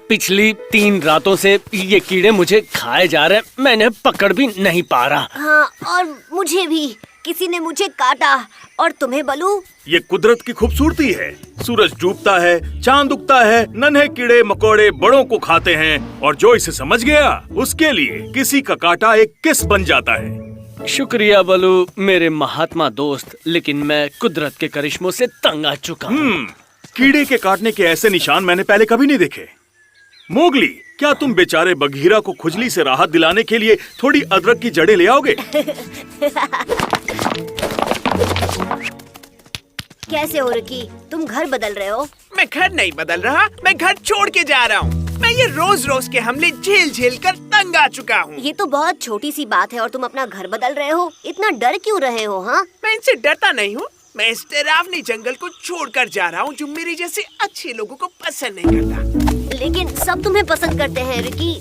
पिछली 3 रातों से ये कीड़े मुझे खाए जा रहे हैं। मैं इन्हें पकड़ भी नहीं पा रहा। हाँ, और मुझे भी किसी ने मुझे काटा। और तुम्हें बलू? ये कुदरत की खूबसूरती है। सूरज डूबता है, चांद उगता है, नन्हे कीड़े मकोड़े बड़ों को खाते हैं और जो इसे समझ गया उसके लिए किसी का काटा एक किस बन जाता है। शुक्रिया बलू, मेरे महात्मा दोस्त, लेकिन मैं कुदरत के करिश्मों से तंग आ चुका हूँ। कीड़े के काटने के ऐसे निशान मैंने पहले कभी नहीं देखे। मोगली, क्या तुम बेचारे बघीरा को खुजली से राहत दिलाने के लिए थोड़ी अदरक की जड़ें ले आओगे? कैसे हो रिकी? तुम घर बदल रहे हो? मैं घर नहीं बदल रहा, मैं घर छोड़ के जा रहा हूँ। मैं ये रोज रोज के हमले झेल झेल कर तंग आ चुका हूँ। ये तो बहुत छोटी सी बात है और तुम अपना घर बदल रहे हो। इतना डर क्यों रहे हो? हाँ, मैं इनसे डरता नहीं हूँ। मैं इस डरावनी जंगल को छोड़कर जा रहा हूँ जो मेरे जैसे अच्छे लोगों को पसंद नहीं करता। लेकिन सब तुम्हें पसंद करते हैं रिकी।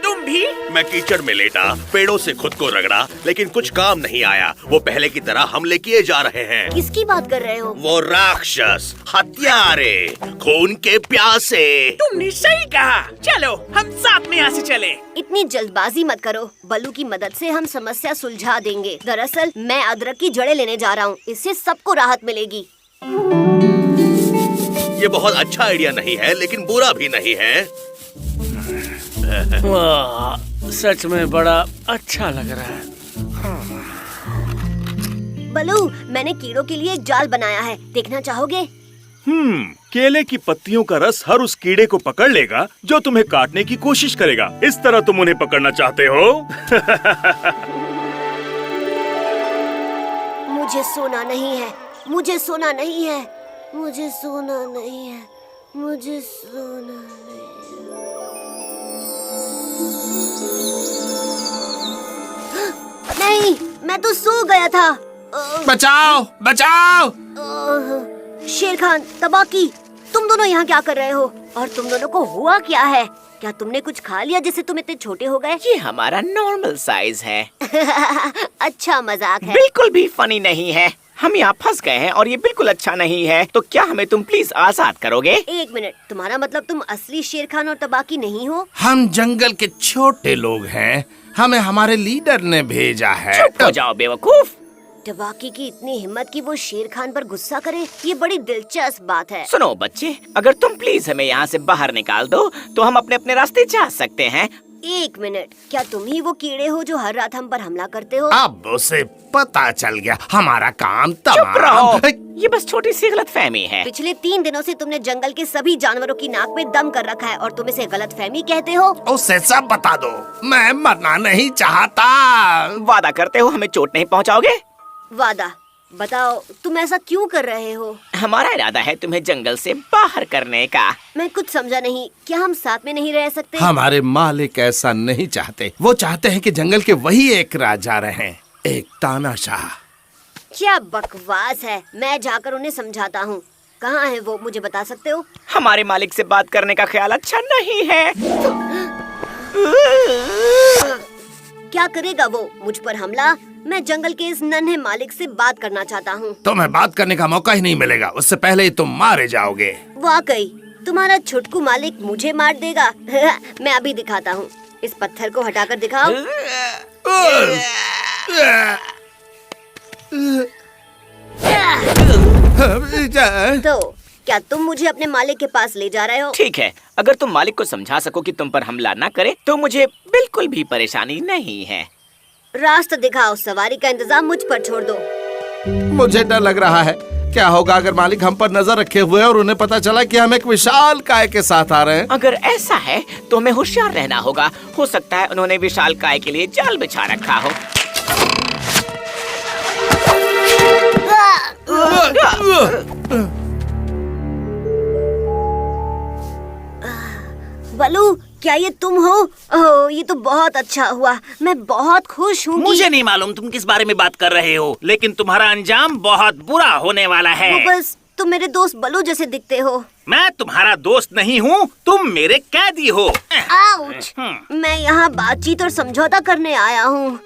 तुम भी? मैं कीचड़ में लेटा, पेड़ों से खुद को रगड़ा, लेकिन कुछ काम नहीं आया। वो पहले की तरह हमले किए जा रहे हैं। किसकी बात कर रहे हो? वो राक्षस, हत्यारे, खून के प्यासे। तुमने सही कहा। चलो हम साथ में यहाँ से चले। इतनी जल्दबाजी मत करो। बलू की मदद से हम समस्या सुलझा देंगे। दरअसल मैं अदरक की जड़ें लेने जा रहा हूँ। इससे सबको राहत मिलेगी। ये बहुत अच्छा आइडिया नहीं है, लेकिन बुरा भी नहीं है। वाह, सच में बड़ा अच्छा लग रहा है। बलू, मैंने कीड़ों के लिए एक जाल बनाया है, देखना चाहोगे? केले की पत्तियों का रस हर उस कीड़े को पकड़ लेगा जो तुम्हें काटने की कोशिश करेगा। इस तरह तुम उन्हें पकड़ना चाहते हो? मुझे सोना नहीं है, मुझे सोना नहीं है, मुझे सोना नहीं है, मुझे सोना नहीं है। नहीं, मैं तो सो गया था। बचाओ, बचाओ! शेर खान, तबाकी, तुम दोनों यहाँ क्या कर रहे हो? और तुम दोनों को हुआ क्या है? क्या तुमने कुछ खा लिया जिससे तुम इतने छोटे हो गए? ये हमारा नॉर्मल साइज है। अच्छा मजाक है। बिल्कुल भी फनी नहीं है। हम यहाँ फंस गए हैं और ये बिल्कुल अच्छा नहीं है। तो क्या हमें तुम प्लीज आजाद करोगे? एक मिनट, तुम्हारा मतलब तुम असली शेर खान और तबाकी नहीं हो? हम जंगल के छोटे लोग हैं। हमें हमारे लीडर ने भेजा है। चुप हो जाओ बेवकूफ। तबाकी की इतनी हिम्मत कि वो शेर खान पर गुस्सा करे, ये बड़ी दिलचस्प बात है। सुनो बच्चे, अगर तुम प्लीज हमें यहाँ से बाहर निकाल दो तो हम अपने अपने रास्ते जा सकते हैं। एक मिनट, क्या तुम ही वो कीड़े हो जो हर रात हम पर हमला करते हो? अब उसे पता चल गया हमारा काम चुप रहो। तमाम। ये बस छोटी सी गलतफहमी है। पिछले 3 दिनों से तुमने जंगल के सभी जानवरों की नाक में दम कर रखा है और तुम इसे गलतफहमी कहते हो? उसे सब बता दो। मैं मरना नहीं चाहता। वादा करते हो हमें चोट नहीं पहुँचाओगे? वादा? बताओ, तुम ऐसा क्यों कर रहे हो? हमारा इरादा है तुम्हें जंगल से बाहर करने का। मैं कुछ समझा नहीं। क्या हम साथ में नहीं रह सकते? हमारे मालिक ऐसा नहीं चाहते। वो चाहते हैं कि जंगल के वही एक राजा रहें, एक तानाशाह। क्या बकवास है। मैं जाकर उन्हें समझाता हूँ। कहाँ है वो, मुझे बता सकते हो? हमारे मालिक से बात करने का ख्याल अच्छा नहीं है। क्या करेगा वो, मुझ पर हमला? मैं जंगल के इस नन्हे मालिक से बात करना चाहता हूँ। तुम्हें बात करने का मौका ही नहीं मिलेगा। उससे पहले ही तुम मारे जाओगे। वाकई तुम्हारा छुटकू मालिक मुझे मार देगा। मैं अभी दिखाता हूँ। इस पत्थर को हटाकर दिखाओ। तो क्या तुम मुझे अपने मालिक के पास ले जा रहे हो? ठीक है, अगर तुम मालिक को समझा सको कि तुम पर हमला न करे तो मुझे बिल्कुल भी परेशानी नहीं है। रास्ता दिखाओ, सवारी का इंतजाम मुझ पर छोड़ दो। मुझे डर लग रहा है। क्या होगा अगर मालिक हम पर नजर रखे हुए और उन्हें पता चला कि हम एक विशाल काय के साथ आ रहे हैं? अगर ऐसा है तो हमें होशियार रहना होगा। हो सकता है उन्होंने विशाल काय के लिए जाल बिछा रखा हो। बलू, क्या ये तुम हो? ओह, ये तो बहुत अच्छा हुआ। मैं बहुत खुश हूँ। मुझे नहीं मालूम तुम किस बारे में बात कर रहे हो, लेकिन तुम्हारा अंजाम बहुत बुरा होने वाला है। बस तुम मेरे दोस्त बलू जैसे दिखते हो। मैं तुम्हारा दोस्त नहीं हूँ, तुम मेरे कैदी हो। आउच! मैं यहाँ बातचीत और समझौता करने आया हूँ।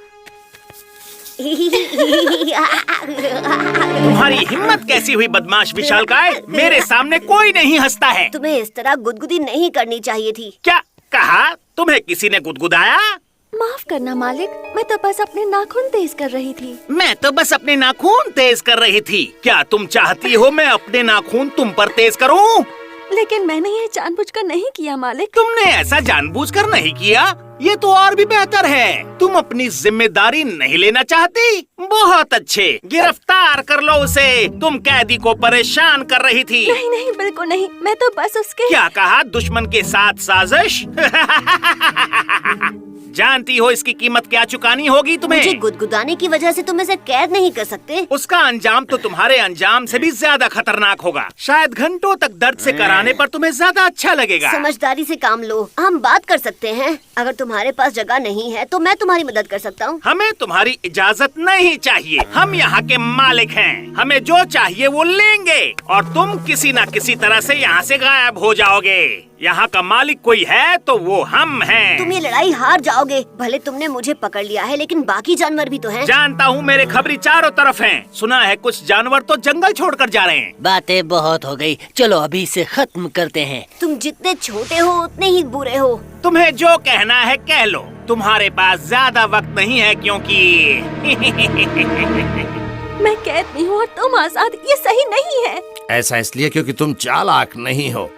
तुम्हारी हिम्मत कैसी हुई बदमाश विशालकाय? मेरे सामने कोई नहीं हंसता है। तुम्हें इस तरह गुदगुदी नहीं करनी चाहिए थी। क्या कहा? तुम्हें किसी ने गुदगुदाया? माफ करना मालिक, मैं तो बस अपने नाखून तेज कर रही थी। मैं तो बस अपने नाखून तेज कर रही थी। क्या तुम चाहती हो मैं अपने नाखून तुम पर तेज करूं? लेकिन मैंने ये जानबूझकर नहीं किया मालिक। तुमने ऐसा जानबूझकर नहीं किया? ये तो और भी बेहतर है। तुम अपनी जिम्मेदारी नहीं लेना चाहती? बहुत अच्छे, गिरफ्तार कर लो उसे। तुम कैदी को परेशान कर रही थी। नहीं नहीं, बिल्कुल नहीं, मैं तो बस उसके। क्या कहा? दुश्मन के साथ साजिश? जानती हो इसकी कीमत क्या चुकानी होगी तुम्हें? मुझे गुदगुदाने की वजह से तुम इसे कैद नहीं कर सकते। उसका अंजाम तो तुम्हारे अंजाम से भी ज्यादा खतरनाक होगा। शायद घंटों तक दर्द से कराने पर तुम्हें ज्यादा अच्छा लगेगा। समझदारी से काम लो, हम बात कर सकते हैं। अगर तुम्हारे पास जगह नहीं है तो मैं तुम्हारी मदद कर सकता हूँ। हमें तुम्हारी इजाजत नहीं चाहिए। हम यहाँ के मालिक हैं। हमें जो चाहिए वो लेंगे और तुम किसी न किसी तरह से यहाँ से गायब हो जाओगे। यहाँ का मालिक कोई है तो वो हम हैं। तुम ये लड़ाई हार जाओगे। भले तुमने मुझे पकड़ लिया है, लेकिन बाकी जानवर भी तो हैं। जानता हूँ, मेरे खबरी चारों तरफ हैं। सुना है कुछ जानवर तो जंगल छोड़कर जा रहे हैं। बातें बहुत हो गई, चलो अभी इसे खत्म करते हैं। तुम जितने छोटे हो उतने ही बुरे हो। तुम्हें जो कहना है कह लो। तुम्हारे पास ज्यादा वक्त नहीं है क्योंकि मैं कैद नहीं हूँ और तुम आजाद। ये सही नहीं है। ऐसा इसलिए क्योंकि तुम चालाक नहीं हो।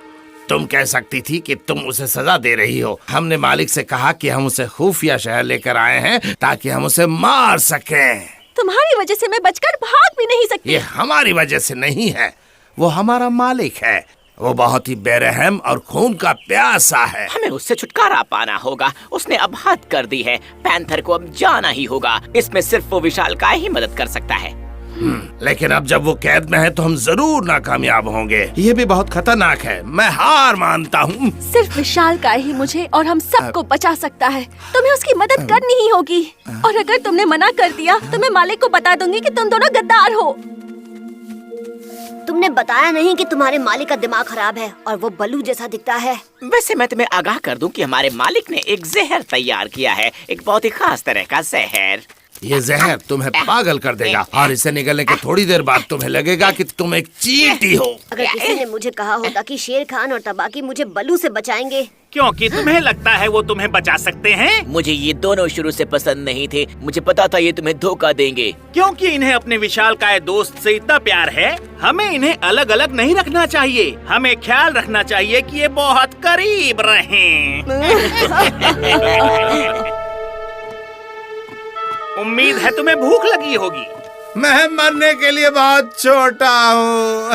तुम कह सकती थी कि तुम उसे सजा दे रही हो। हमने मालिक से कहा कि हम उसे खुफिया शहर लेकर आए हैं ताकि हम उसे मार सकें। तुम्हारी वजह से मैं बचकर भाग भी नहीं सकती। ये हमारी वजह से नहीं है, वो हमारा मालिक है। वो बहुत ही बेरहम और खून का प्यासा है। हमें उससे छुटकारा पाना होगा। उसने अब हद कर दी है। पैंथर को अब जाना ही होगा। इसमें सिर्फ वो विशालकाय ही मदद कर सकता है। लेकिन अब जब वो कैद में है तो हम जरूर नाकामयाब होंगे। ये भी बहुत खतरनाक है। मैं हार मानता हूँ। सिर्फ विशालकाय ही मुझे और हम सबको बचा सकता है। तुम्हें उसकी मदद करनी ही होगी। और अगर तुमने मना कर दिया तो मैं मालिक को बता दूंगी कि तुम दोनों गद्दार हो। तुमने बताया नहीं कि तुम्हारे मालिक का दिमाग खराब है और वो बल्लू जैसा दिखता है। वैसे मैं तुम्हें आगाह कर दूं कि हमारे मालिक ने एक जहर तैयार किया है। एक बहुत ही खास तरह का जहर। ये जहर तुम्हें पागल कर देगा और इसे निगलने के थोड़ी देर बाद तुम्हें लगेगा कि तुम एक चींटी हो। अगर किसी ने मुझे कहा होता कि शेर खान और तबाकी मुझे बल्लू से बचाएंगे। क्योंकि तुम्हें लगता है वो तुम्हें बचा सकते हैं। मुझे ये दोनों शुरू से पसंद नहीं थे। मुझे पता था ये तुम्हें धोखा देंगे। क्योंकि इन्हें अपने विशालकाय दोस्त से इतना प्यार है, हमें इन्हें अलग अलग नहीं रखना चाहिए। हमें ख्याल रखना चाहिए कि ये बहुत करीब रहें। उम्मीद है तुम्हें भूख लगी होगी। मैं मरने के लिए बहुत छोटा हूँ।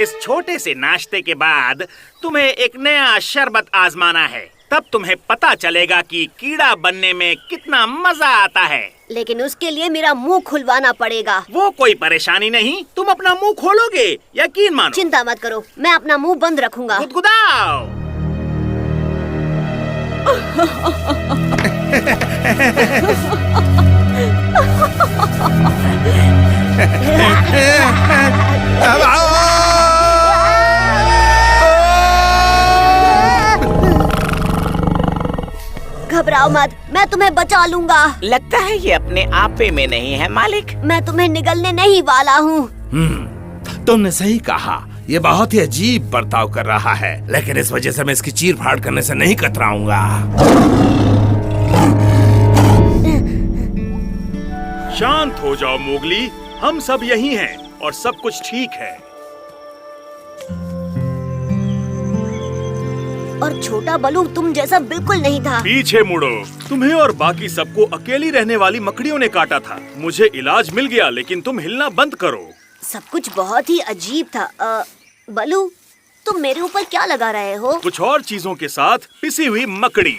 इस छोटे से नाश्ते के बाद तुम्हें एक नया शरबत आजमाना है। तब तुम्हें पता चलेगा कि कीड़ा बनने में कितना मजा आता है। लेकिन उसके लिए मेरा मुंह खुलवाना पड़ेगा। वो कोई परेशानी नहीं, तुम अपना मुंह खोलोगे, यकीन मानो। चिंता मत करो, मैं अपना मुंह बंद रखूंगा। गुदगुदाओ। घबराओ मत, मैं तुम्हें बचा लूंगा। लगता है ये अपने आपे में नहीं है मालिक। मैं तुम्हें निगलने नहीं वाला हूँ। तुमने सही कहा। ये बहुत ही अजीब बर्ताव कर रहा है, लेकिन इस वजह से मैं इसकी चीर फाड़ करने से नहीं कतराऊंगा। शांत हो जाओ मोगली, हम सब यही हैं और सब कुछ ठीक है। और छोटा बलू तुम जैसा बिल्कुल नहीं था। पीछे मुड़ो। तुम्हें और बाकी सबको अकेली रहने वाली मकड़ियों ने काटा था। मुझे इलाज मिल गया, लेकिन तुम हिलना बंद करो। सब कुछ बहुत ही अजीब था। बलू, तुम मेरे ऊपर क्या लगा रहे हो? कुछ और चीजों के साथ पिसी हुई मकड़ी।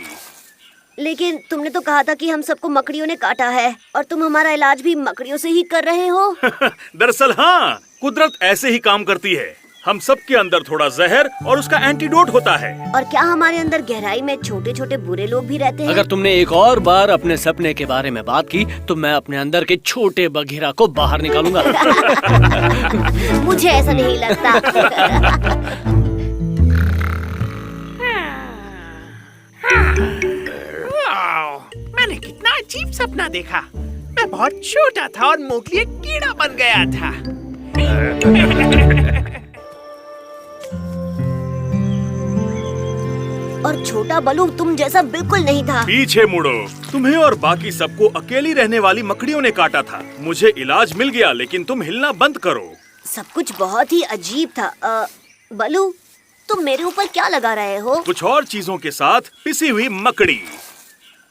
लेकिन तुमने तो कहा था कि हम सबको मकड़ियों ने काटा है और तुम हमारा इलाज भी मकड़ियों से ही कर रहे हो। दरअसल हाँ, कुदरत ऐसे ही काम करती है। हम सब के अंदर थोड़ा जहर और उसका एंटीडोट होता है। और क्या हमारे अंदर गहराई में छोटे छोटे बुरे लोग भी रहते हैं? अगर तुमने एक और बार अपने सपने के बारे में बात की तो मैं अपने अंदर के छोटे बघीरा को बाहर निकालूंगा। मुझे ऐसा नहीं लगता। मैंने कितना अजीब सपना देखा। मैं बहुत छोटा था और मोगली एक कीड़ा बन गया था। और छोटा बलू तुम जैसा बिल्कुल नहीं था। पीछे मुड़ो। तुम्हें और बाकी सबको अकेली रहने वाली मकड़ियों ने काटा था। मुझे इलाज मिल गया, लेकिन तुम हिलना बंद करो। सब कुछ बहुत ही अजीब था। बलू, तुम मेरे ऊपर क्या लगा रहे हो? कुछ और चीजों के साथ पिसी हुई मकड़ी।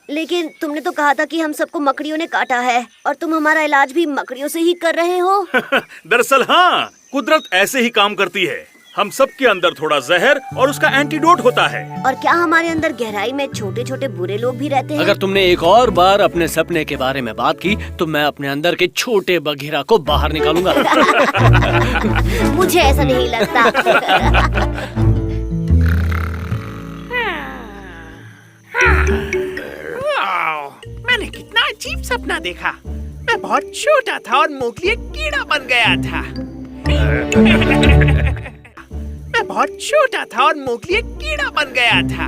लेकिन तुमने तो कहा था कि हम सबको मकड़ियों ने काटा है और तुम हमारा इलाज भी मकड़ियों से ही कर रहे हो। दरअसल हाँ, कुदरत ऐसे ही काम करती है। हम सब के अंदर थोड़ा जहर और उसका एंटीडोट होता है। और क्या हमारे अंदर गहराई में छोटे छोटे बुरे लोग भी रहते हैं? अगर तुमने एक और बार अपने सपने के बारे में बात की तो मैं अपने अंदर के छोटे बघीरा को बाहर निकालूंगा। मुझे ऐसा नहीं लगता। वाओ, मैंने कितना अजीब सपना देखा। मैं बहुत छोटा था और मोगली एक कीड़ा बन गया था। मैं बहुत छोटा था और मोगली एक कीड़ा बन गया था।